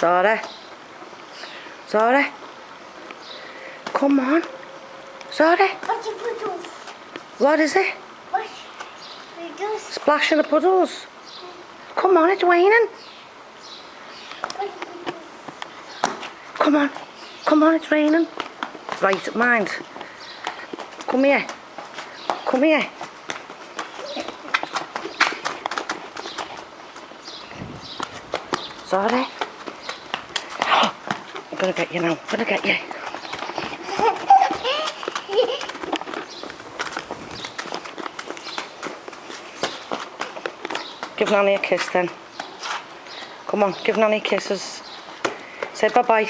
Zara. Zara. Come on. Zara. What's the puddles? What is it? What's puddles? Splashing the puddles. Come on, it's raining. Come on. Come on, it's raining. Right, mind. Come here. Come here. Sorry. I'm gonna get you now. I'm gonna get you. Give Nanny a kiss then. Come on, give Nanny kisses. Say bye-bye.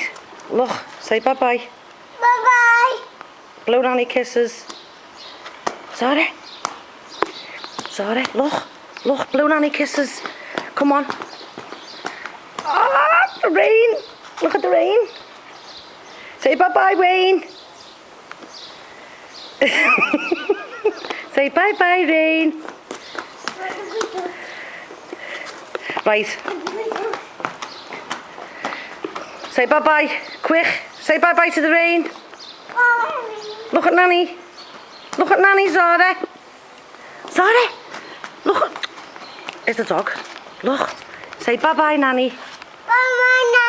Look, say bye-bye. Bye-bye. Blow Nanny kisses. Sorry. Sorry, look. Look, blow Nanny kisses. Come on. Ah, the rain. Look at the rain. Say bye-bye, rain. Say bye-bye, rain. Right. Say bye-bye. Quick. Say bye-bye to the rain. Look at Nanny. Look at Nanny, Zara. Zara. Look at... It's the dog. Look. Say bye-bye, Nanny. Bye-bye,